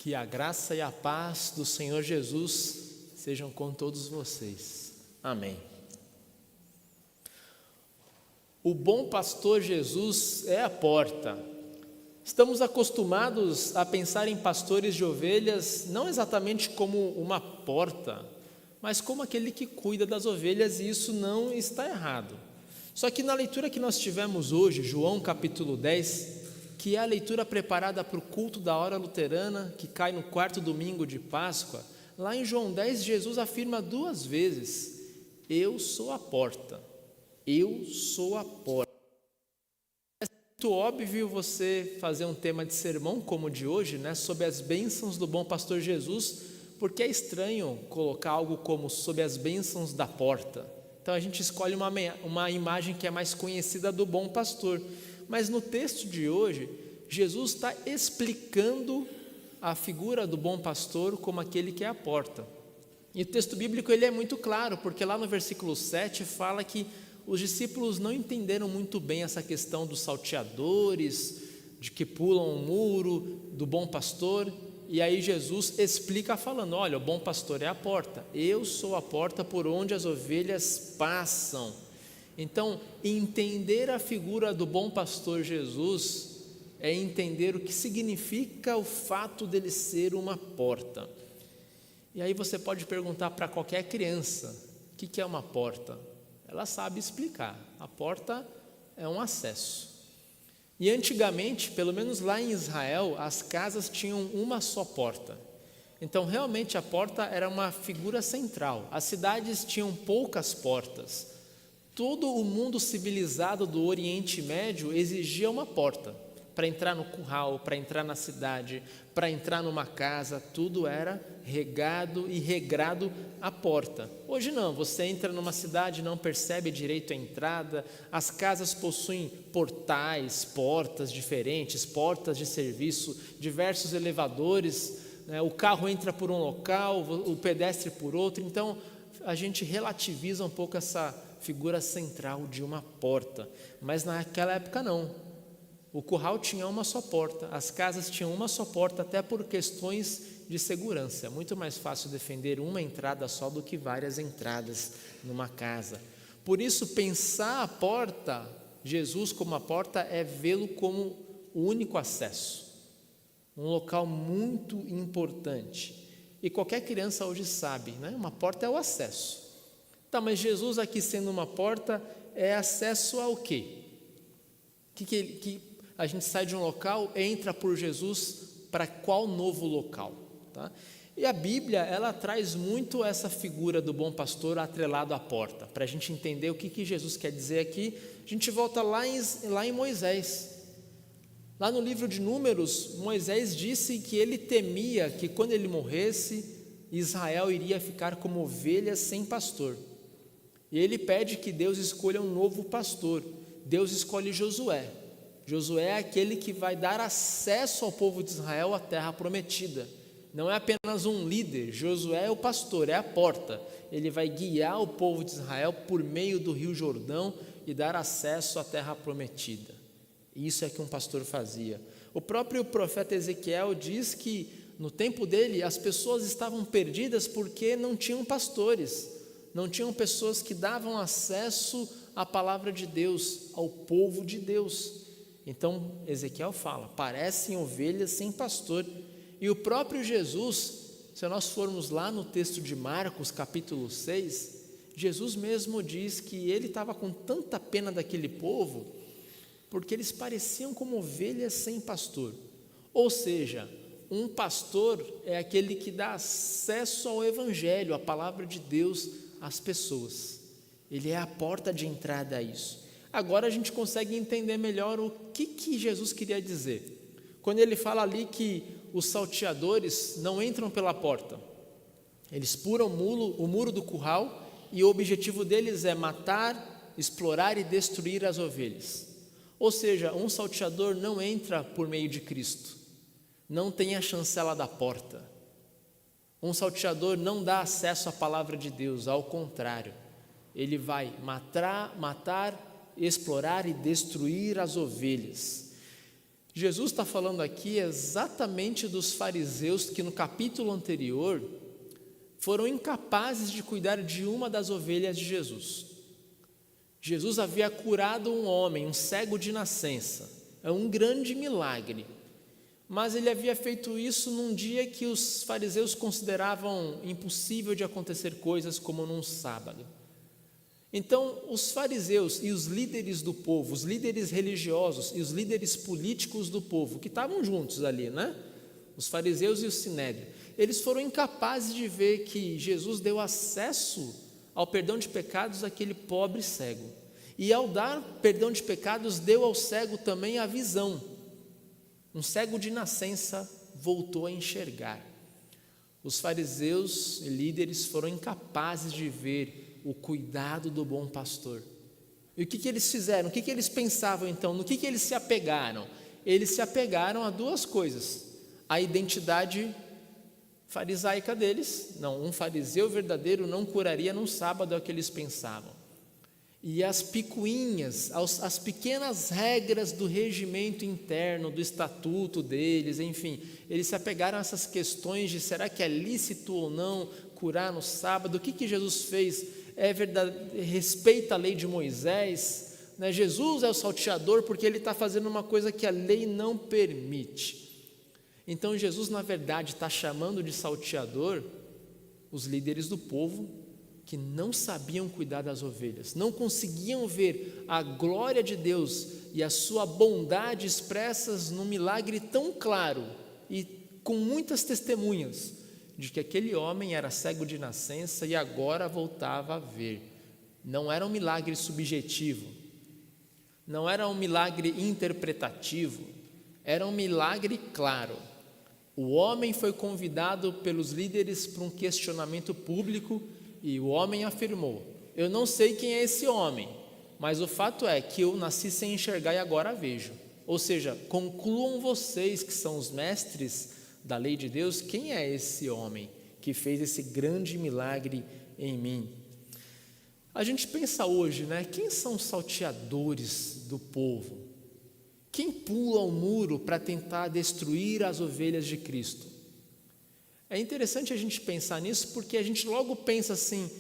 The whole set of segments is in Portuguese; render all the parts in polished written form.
Que a graça e a paz do Senhor Jesus sejam com todos vocês. Amém. O bom pastor Jesus é a porta. Estamos acostumados a pensar em pastores de ovelhas não exatamente como uma porta, mas como aquele que cuida das ovelhas, e isso não está errado. Só que na leitura que nós tivemos hoje, João capítulo 10, que é a leitura preparada para o culto da hora luterana, que cai no quarto domingo de Páscoa, lá em João 10, Jesus afirma 2 vezes: eu sou a porta, eu sou a porta. É muito óbvio você fazer um tema de sermão como o de hoje, sobre as bênçãos do bom pastor Jesus, porque é estranho colocar algo como sob as bênçãos da porta. Então a gente escolhe uma imagem que é mais conhecida do bom pastor. Mas no texto de hoje, Jesus está explicando a figura do bom pastor como aquele que é a porta. E o texto bíblico ele é muito claro, porque lá no versículo 7 fala que os discípulos não entenderam muito bem essa questão dos salteadores, de que pulam o muro, do bom pastor. E aí Jesus explica falando: olha, o bom pastor é a porta, eu sou a porta por onde as ovelhas passam. Então, entender a figura do bom pastor Jesus é entender o que significa o fato dele ser uma porta. E aí você pode perguntar para qualquer criança: o que é uma porta? Ela sabe explicar. A porta é um acesso. E antigamente, pelo menos lá em Israel, as casas tinham uma só porta. Então realmente a porta era uma figura central. As cidades tinham poucas portas. Todo o mundo civilizado do Oriente Médio exigia uma porta para entrar no curral, para entrar na cidade, para entrar numa casa. Tudo era regado e regrado à porta. Hoje não, você entra numa cidade, não percebe direito a entrada. As casas possuem portais, portas diferentes, portas de serviço, diversos elevadores, o carro entra por um local, o pedestre por outro. Então a gente relativiza um pouco essa figura central de uma porta, mas naquela época não. O curral tinha uma só porta, as casas tinham uma só porta, até por questões de segurança. É muito mais fácil defender uma entrada só do que várias entradas numa casa. Por isso, pensar a porta, Jesus como a porta, é vê-lo como o único acesso, um local muito importante. E qualquer criança hoje sabe, uma porta é o acesso. Tá, mas Jesus aqui sendo uma porta é acesso ao quê? Que a gente sai de um local, entra por Jesus para qual novo local? Tá? E a Bíblia, ela traz muito essa figura do bom pastor atrelado à porta. Para a gente entender o que Jesus quer dizer aqui, a gente volta lá em Moisés. Lá no livro de Números, Moisés disse que ele temia que quando ele morresse, Israel iria ficar como ovelhas sem pastor. E ele pede que Deus escolha um novo pastor. Deus escolhe Josué. Josué é aquele que vai dar acesso ao povo de Israel à terra prometida. Não é apenas um líder, Josué é o pastor, é a porta. Ele vai guiar o povo de Israel por meio do rio Jordão e dar acesso à terra prometida. Isso é que um pastor fazia. O próprio profeta Ezequiel diz que no tempo dele as pessoas estavam perdidas porque não tinham pastores, não tinham pessoas que davam acesso à palavra de Deus, ao povo de Deus. Então Ezequiel fala: parecem ovelhas sem pastor. E o próprio Jesus, se nós formos lá no texto de Marcos capítulo 6, Jesus mesmo diz que ele estava com tanta pena daquele povo, porque eles pareciam como ovelhas sem pastor. Ou seja, um pastor é aquele que dá acesso ao evangelho, à palavra de Deus às pessoas. Ele é a porta de entrada a isso. Agora a gente consegue entender melhor o que Jesus queria dizer. Quando ele fala ali que os salteadores não entram pela porta, eles pulam o muro do curral e o objetivo deles é matar, explorar e destruir as ovelhas. Ou seja, um salteador não entra por meio de Cristo, não tem a chancela da porta. Um salteador não dá acesso à palavra de Deus, ao contrário, ele vai matar, explorar e destruir as ovelhas. Jesus está falando aqui exatamente dos fariseus que no capítulo anterior foram incapazes de cuidar de uma das ovelhas de Jesus. Jesus havia curado um homem, um cego de nascença, é um grande milagre, mas ele havia feito isso num dia que os fariseus consideravam impossível de acontecer coisas como num sábado. Então, os fariseus e os líderes do povo, os líderes religiosos e os líderes políticos do povo, que estavam juntos ali, né? Os fariseus e o sinédrio, eles foram incapazes de ver que Jesus deu acesso ao perdão de pecados àquele pobre cego. E ao dar perdão de pecados, deu ao cego também a visão. Um cego de nascença voltou a enxergar. Os fariseus e líderes foram incapazes de ver o cuidado do bom pastor. E o que eles fizeram? O que eles pensavam então? No que eles se apegaram? Eles se apegaram a duas coisas: a identidade farisaica deles. Não, um fariseu verdadeiro não curaria num sábado, é o que eles pensavam. E as picuinhas, as pequenas regras do regimento interno, do estatuto deles, enfim, eles se apegaram a essas questões de será que é lícito ou não curar no sábado? O que Jesus fez? É verdade, respeita a lei de Moisés, né? Jesus é o salteador porque ele está fazendo uma coisa que a lei não permite. Então Jesus, na verdade, está chamando de salteador os líderes do povo que não sabiam cuidar das ovelhas, não conseguiam ver a glória de Deus e a sua bondade expressas num milagre tão claro e com muitas testemunhas de que aquele homem era cego de nascença e agora voltava a ver. Não era um milagre subjetivo, não era um milagre interpretativo, era um milagre claro. O homem foi convidado pelos líderes para um questionamento público e o homem afirmou: eu não sei quem é esse homem, mas o fato é que eu nasci sem enxergar e agora vejo. Ou seja, concluam vocês que são os mestres da lei de Deus, quem é esse homem que fez esse grande milagre em mim? A gente pensa hoje, né? Quem são os salteadores do povo? Quem pula o muro para tentar destruir as ovelhas de Cristo? É interessante a gente pensar nisso porque a gente logo pensa assim: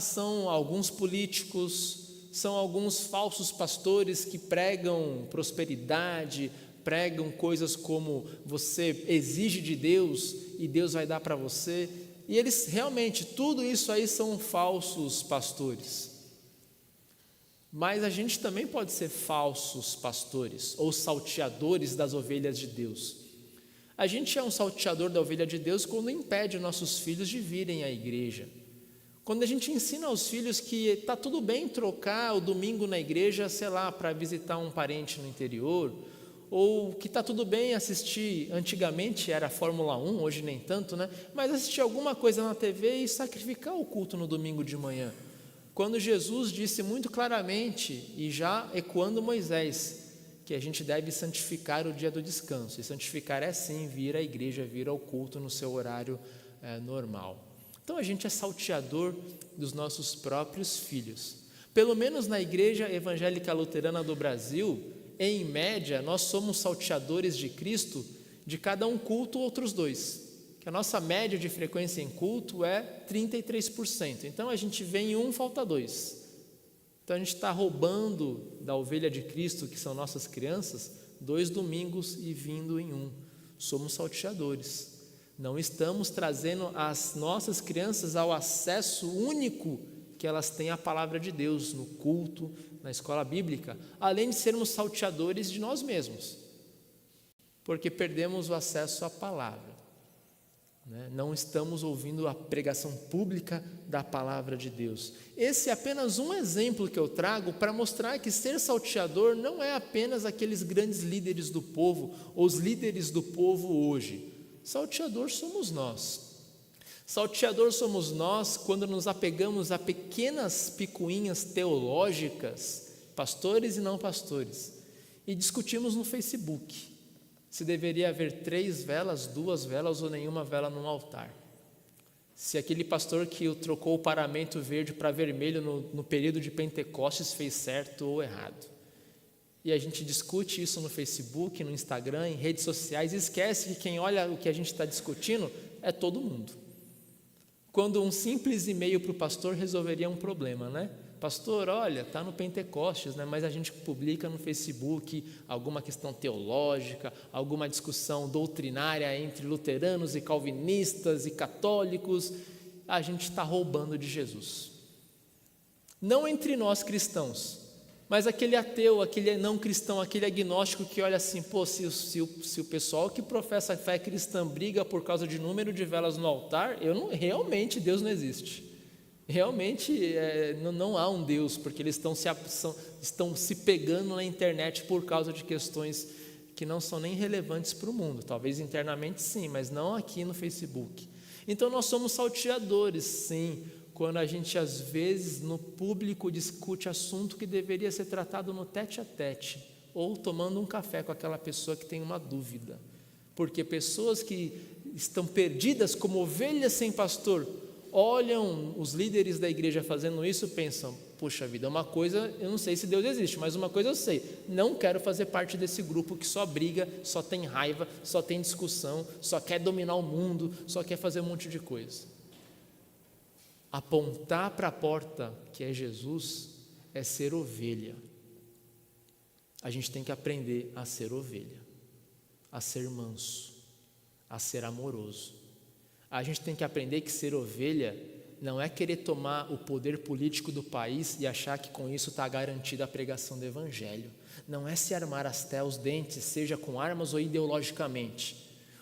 são alguns políticos, são alguns falsos pastores que pregam prosperidade, pregam coisas como você exige de Deus e Deus vai dar para você. E eles realmente, tudo isso aí são falsos pastores. Mas a gente também pode ser falsos pastores ou salteadores das ovelhas de Deus. A gente é um salteador da ovelha de Deus quando impede nossos filhos de virem à igreja. Quando a gente ensina aos filhos que está tudo bem trocar o domingo na igreja, sei lá, para visitar um parente no interior, ou que está tudo bem assistir, antigamente era Fórmula 1, hoje nem tanto, né? Mas assistir alguma coisa na TV e sacrificar o culto no domingo de manhã. Quando Jesus disse muito claramente, e já ecoando Moisés, que a gente deve santificar o dia do descanso. E santificar é sim vir à igreja, vir ao culto no seu horário normal. Então a gente é salteador dos nossos próprios filhos. Pelo menos na Igreja Evangélica Luterana do Brasil, em média, nós somos salteadores de Cristo de cada um culto, outros dois. Que a nossa média de frequência em culto é 33%. Então a gente vem em um, falta dois. Então a gente está roubando da ovelha de Cristo, que são nossas crianças, 2 domingos e vindo em um. Somos salteadores. Não estamos trazendo as nossas crianças ao acesso único que elas têm à palavra de Deus, no culto, na escola bíblica, além de sermos salteadores de nós mesmos, porque perdemos o acesso à palavra. Não estamos ouvindo a pregação pública da palavra de Deus. Esse é apenas um exemplo que eu trago para mostrar que ser salteador não é apenas aqueles grandes líderes do povo, ou os líderes do povo hoje. Salteador somos nós. Salteador somos nós quando nos apegamos a pequenas picuinhas teológicas, pastores e não pastores, e discutimos no Facebook se deveria haver 3 velas, 2 velas ou nenhuma vela no altar. Se aquele pastor que trocou o paramento verde para vermelho no período de Pentecostes fez certo ou errado. E a gente discute isso no Facebook, no Instagram, em redes sociais, e esquece que quem olha o que a gente está discutindo é todo mundo. Quando um simples e-mail para o pastor resolveria um problema, né? Pastor, olha, está no Pentecostes, né? Mas a gente publica no Facebook alguma questão teológica, alguma discussão doutrinária entre luteranos e calvinistas e católicos, a gente está roubando de Jesus. Não entre nós cristãos, mas aquele ateu, aquele não cristão, aquele agnóstico que olha assim, pô, se o pessoal que professa a fé cristã briga por causa de número de velas no altar, realmente Deus não existe. Realmente não há um Deus, porque eles estão se pegando na internet por causa de questões que não são nem relevantes para o mundo. Talvez internamente sim, mas não aqui no Facebook. Então nós somos salteadores, sim, quando a gente às vezes no público discute assunto que deveria ser tratado no tete a tete, ou tomando um café com aquela pessoa que tem uma dúvida. Porque pessoas que estão perdidas como ovelhas sem pastor, olham os líderes da igreja fazendo isso e pensam, puxa vida, uma coisa, eu não sei se Deus existe, mas uma coisa eu sei, não quero fazer parte desse grupo que só briga, só tem raiva, só tem discussão, só quer dominar o mundo, só quer fazer um monte de coisa. Apontar para a porta, que é Jesus, é ser ovelha. A gente tem que aprender a ser ovelha, a ser manso, a ser amoroso. A gente tem que aprender que ser ovelha não é querer tomar o poder político do país e achar que com isso está garantida a pregação do Evangelho. Não é se armar até os dentes, seja com armas ou ideologicamente.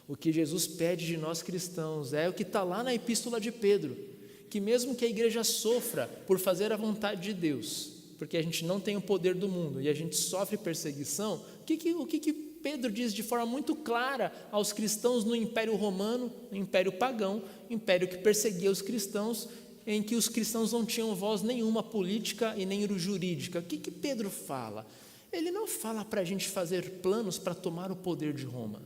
O que Jesus pede de nós cristãos é o que está lá na epístola de Pedro, que mesmo que a igreja sofra por fazer a vontade de Deus, porque a gente não tem o poder do mundo e a gente sofre perseguição, o que Pedro diz de forma muito clara aos cristãos no Império Romano, no Império Pagão, império que perseguia os cristãos, em que os cristãos não tinham voz nenhuma política e nem jurídica. O que Pedro fala? Ele não fala para a gente fazer planos para tomar o poder de Roma.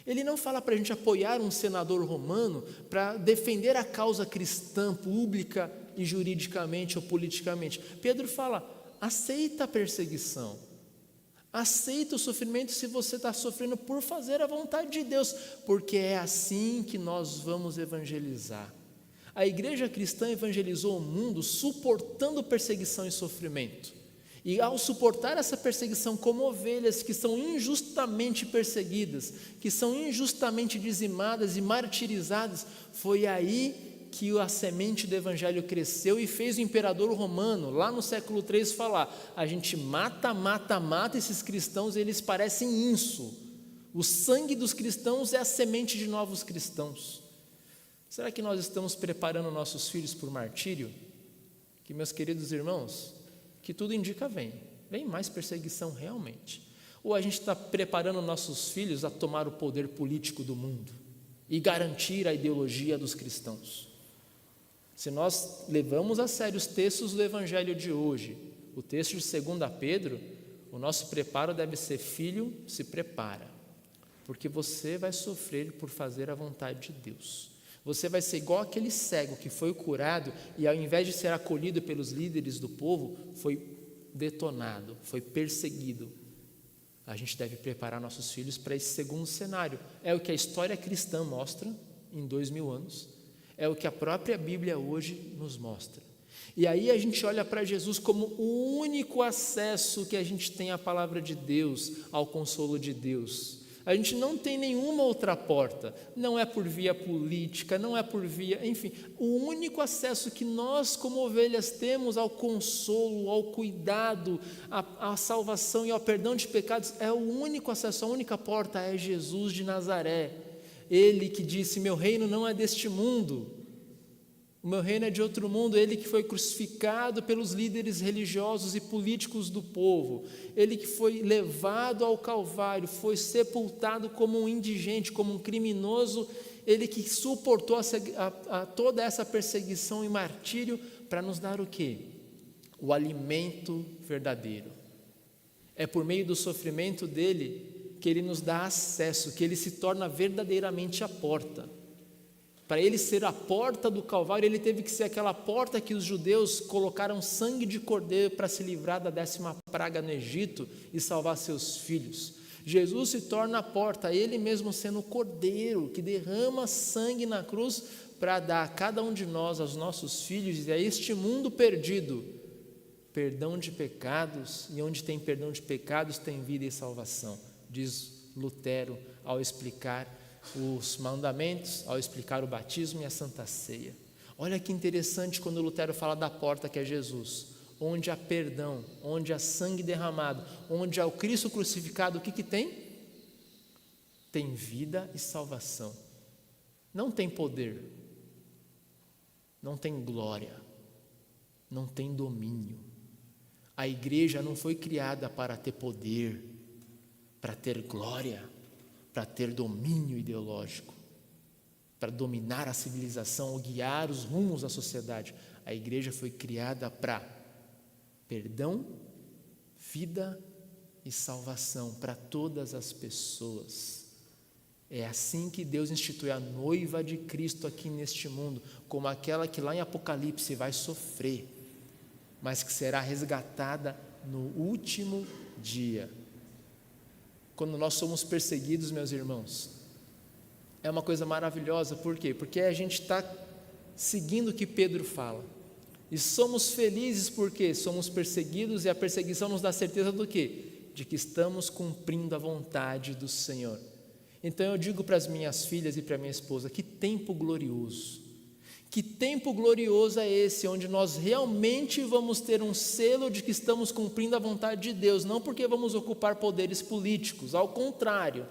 Ele não fala para a gente apoiar um senador romano para defender a causa cristã pública e juridicamente ou politicamente. Pedro fala, aceita a perseguição, aceita o sofrimento se você está sofrendo por fazer a vontade de Deus, porque é assim que nós vamos evangelizar. A igreja cristã evangelizou o mundo suportando perseguição e sofrimento. E ao suportar essa perseguição como ovelhas que são injustamente perseguidas, que são injustamente dizimadas e martirizadas, foi aí que a semente do evangelho cresceu e fez o imperador romano, lá no século III, falar, a gente mata esses cristãos e eles parecem inso. O sangue dos cristãos é a semente de novos cristãos. Será que nós estamos preparando nossos filhos para o martírio? Que, meus queridos irmãos, que tudo indica vem mais perseguição realmente. Ou a gente está preparando nossos filhos a tomar o poder político do mundo e garantir a ideologia dos cristãos. Se nós levamos a sério os textos do Evangelho de hoje, o texto de 2 Pedro, o nosso preparo deve ser, filho, se prepara, porque você vai sofrer por fazer a vontade de Deus. Você vai ser igual aquele cego que foi curado e ao invés de ser acolhido pelos líderes do povo, foi detonado, foi perseguido. A gente deve preparar nossos filhos para esse segundo cenário. É o que a história cristã mostra em 2000 anos. É o que a própria Bíblia hoje nos mostra. E aí a gente olha para Jesus como o único acesso que a gente tem à palavra de Deus, ao consolo de Deus. A gente não tem nenhuma outra porta, não é por via política, não é por via, enfim, o único acesso que nós como ovelhas temos ao consolo, ao cuidado, à salvação e ao perdão de pecados, é o único acesso, a única porta é Jesus de Nazaré. Ele que disse, meu reino não é deste mundo, o meu reino é de outro mundo. Ele que foi crucificado pelos líderes religiosos e políticos do povo, ele que foi levado ao Calvário, foi sepultado como um indigente, como um criminoso, ele que suportou toda essa perseguição e martírio para nos dar o quê? O alimento verdadeiro. É por meio do sofrimento dele que ele nos dá acesso, que ele se torna verdadeiramente a porta. Para ele ser a porta do Calvário, ele teve que ser aquela porta que os judeus colocaram sangue de cordeiro para se livrar da 10ª praga no Egito e salvar seus filhos. Jesus se torna a porta, ele mesmo sendo o cordeiro que derrama sangue na cruz para dar a cada um de nós, aos nossos filhos e a este mundo perdido, perdão de pecados, e onde tem perdão de pecados tem vida e salvação, diz Lutero ao explicar os mandamentos, ao explicar o batismo e a Santa Ceia. Olha que interessante quando Lutero fala da porta que é Jesus, onde há perdão, onde há sangue derramado, onde há o Cristo crucificado, o que tem? Tem vida e salvação. Não tem poder, não tem glória, não tem domínio. A igreja não foi criada para ter poder, para ter glória, para ter domínio ideológico, para dominar a civilização ou guiar os rumos da sociedade. A igreja foi criada para perdão, vida e salvação para todas as pessoas. É assim que Deus institui a noiva de Cristo aqui neste mundo, como aquela que lá em Apocalipse vai sofrer, mas que será resgatada no último dia. Quando nós somos perseguidos, meus irmãos, é uma coisa maravilhosa. Por quê? Porque a gente está seguindo o que Pedro fala. E somos felizes porque somos perseguidos, e a perseguição nos dá certeza do quê? De que estamos cumprindo a vontade do Senhor. Então eu digo para as minhas filhas e para minha esposa, que tempo glorioso. Que tempo glorioso é esse, onde nós realmente vamos ter um selo de que estamos cumprindo a vontade de Deus, não porque vamos ocupar poderes políticos, ao contrário,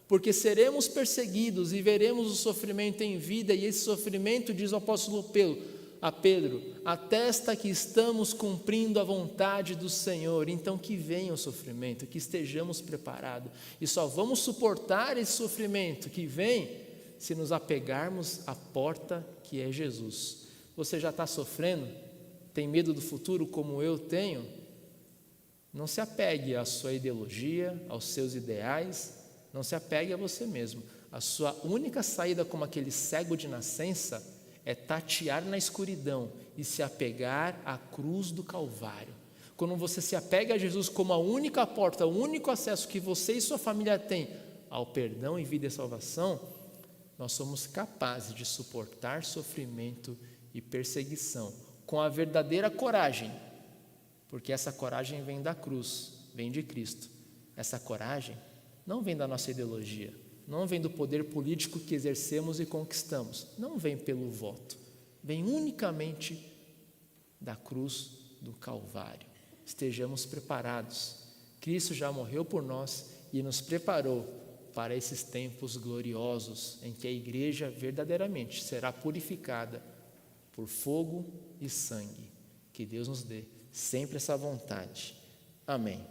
porque seremos perseguidos e veremos o sofrimento em vida, e esse sofrimento, diz o apóstolo Pedro, atesta que estamos cumprindo a vontade do Senhor. Então que venha o sofrimento, que estejamos preparados, e só vamos suportar esse sofrimento que vem se nos apegarmos à porta que é Jesus. Você já está sofrendo? Tem medo do futuro como eu tenho? Não se apegue à sua ideologia, aos seus ideais, não se apegue a você mesmo. A sua única saída como aquele cego de nascença é tatear na escuridão e se apegar à cruz do Calvário. Quando você se apega a Jesus como a única porta, o único acesso que você e sua família têm ao perdão e vida e salvação, nós somos capazes de suportar sofrimento e perseguição com a verdadeira coragem, porque essa coragem vem da cruz, vem de Cristo. Essa coragem não vem da nossa ideologia, não vem do poder político que exercemos e conquistamos, não vem pelo voto, vem unicamente da cruz do Calvário. Estejamos preparados. Cristo já morreu por nós e nos preparou para esses tempos gloriosos em que a igreja verdadeiramente será purificada por fogo e sangue. Que Deus nos dê sempre essa vontade. Amém.